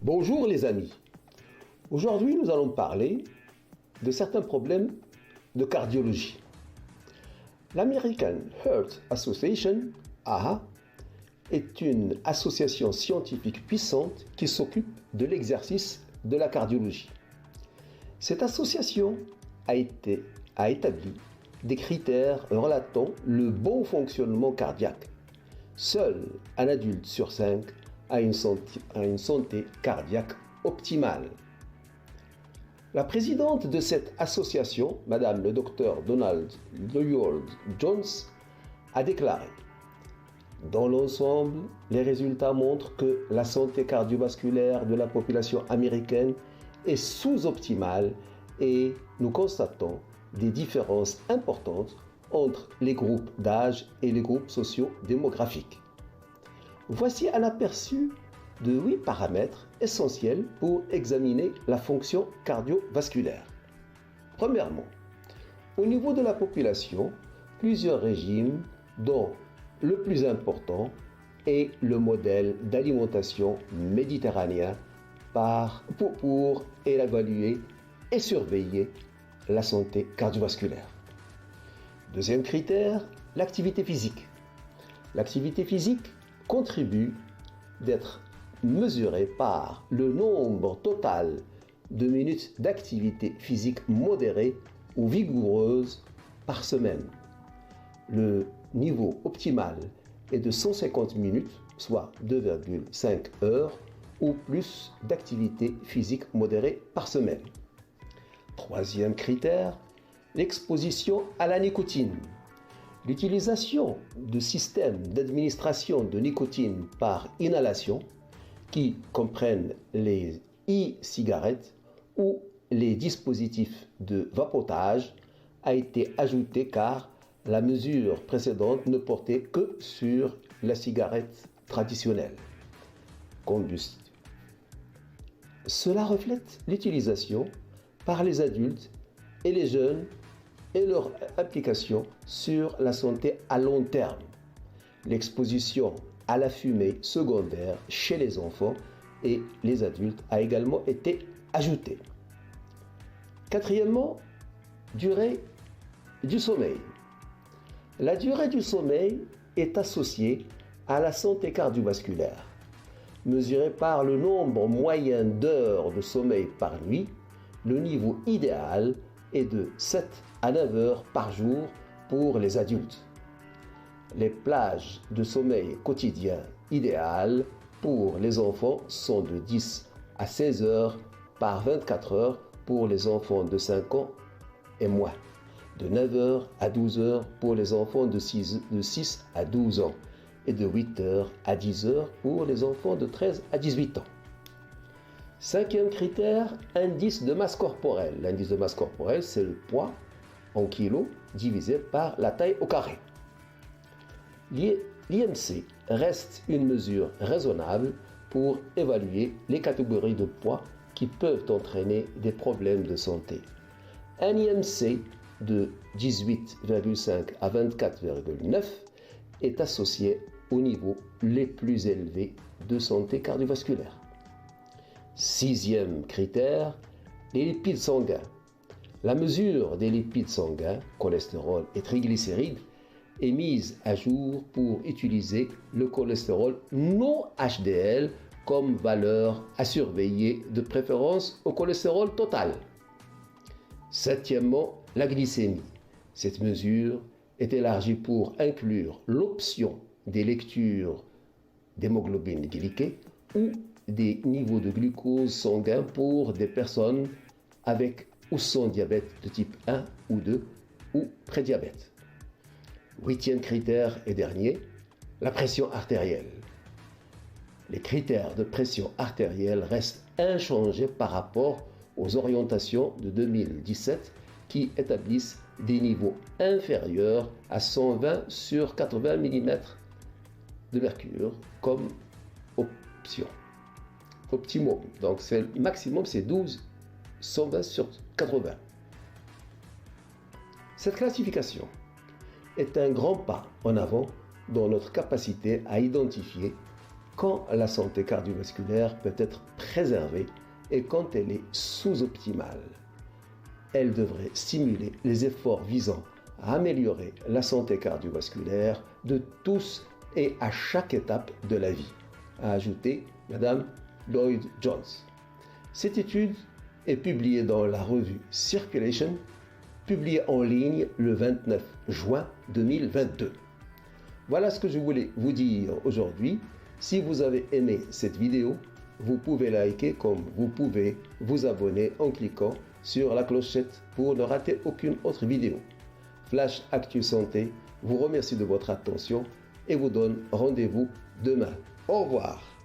Bonjour les amis. Aujourd'hui, nous allons parler de certains problèmes de cardiologie. L'American Heart Association, AHA, est une association scientifique puissante qui s'occupe de l'exercice de la cardiologie. Cette association a établi des critères relatant le bon fonctionnement cardiaque. Seul un adulte sur 5 a une santé cardiaque optimale. La présidente de cette association, Madame le Dr Donald Lloyd-Jones, a déclaré: dans l'ensemble, les résultats montrent que la santé cardiovasculaire de la population américaine est sous-optimale et nous constatons des différences importantes entre les groupes d'âge et les groupes socio-démographiques. Voici un aperçu de 8 paramètres essentiels pour examiner la fonction cardiovasculaire. Premièrement, au niveau de la population, plusieurs régimes, dont le plus important est le modèle d'alimentation méditerranéen pour évaluer et surveiller la santé cardiovasculaire. Deuxième critère, l'activité physique. L'activité physique contribue d'être mesurée par le nombre total de minutes d'activité physique modérée ou vigoureuse par semaine. Le niveau optimal est de 150 minutes, soit 2,5 heures ou plus d'activité physique modérée par semaine. Troisième critère, l'exposition à la nicotine. L'utilisation de systèmes d'administration de nicotine par inhalation, qui comprennent les e-cigarettes ou les dispositifs de vapotage, a été ajoutée car la mesure précédente ne portait que sur la cigarette traditionnelle, combustible. Cela reflète l'utilisation par les adultes et les jeunes et leur application sur la santé à long terme. L'exposition à la fumée secondaire chez les enfants et les adultes a également été ajoutée. Quatrièmement, durée du sommeil. La durée du sommeil est associée à la santé cardiovasculaire. Mesurée par le nombre moyen d'heures de sommeil par nuit, le niveau idéal est de 7 à 9 heures par jour pour les adultes. Les plages de sommeil quotidien idéales pour les enfants sont de 10 à 16 heures par 24 heures pour les enfants de 5 ans et moins, de 9 heures à 12 heures pour les enfants de 6 à 12 ans et de 8 heures à 10 heures pour les enfants de 13 à 18 ans. Cinquième critère, indice de masse corporelle. L'indice de masse corporelle, c'est le poids en kilos divisé par la taille au carré. L'IMC reste une mesure raisonnable pour évaluer les catégories de poids qui peuvent entraîner des problèmes de santé. Un IMC de 18,5 à 24,9 est associé aux niveaux les plus élevés de santé cardiovasculaire. Sixième critère, les lipides sanguins. La mesure des lipides sanguins, cholestérol et triglycérides, est mise à jour pour utiliser le cholestérol non HDL comme valeur à surveiller, de préférence au cholestérol total. Septièmement, la glycémie. Cette mesure est élargie pour inclure l'option des lectures d'hémoglobine glyquée ou des niveaux de glucose sanguin pour des personnes avec ou sans diabète de type 1 ou 2 ou prédiabète. Huitième critère et dernier, la pression artérielle. Les critères de pression artérielle restent inchangés par rapport aux orientations de 2017 qui établissent des niveaux inférieurs à 120 sur 80 mm de mercure comme option. Optimum. Donc le maximum c'est 12, 120 sur 80. Cette classification est un grand pas en avant dans notre capacité à identifier quand la santé cardiovasculaire peut être préservée et quand elle est sous-optimale. Elle devrait stimuler les efforts visant à améliorer la santé cardiovasculaire de tous et à chaque étape de la vie, a ajouté Mme Lloyd Jones. Cette étude est publiée dans la revue Circulation, publiée en ligne le 29 juin 2022. Voilà ce que je voulais vous dire aujourd'hui. Si vous avez aimé cette vidéo, vous pouvez liker comme vous pouvez vous abonner en cliquant sur la clochette pour ne rater aucune autre vidéo. Flash Actu Santé vous remercie de votre attention et vous donne rendez-vous demain. Au revoir.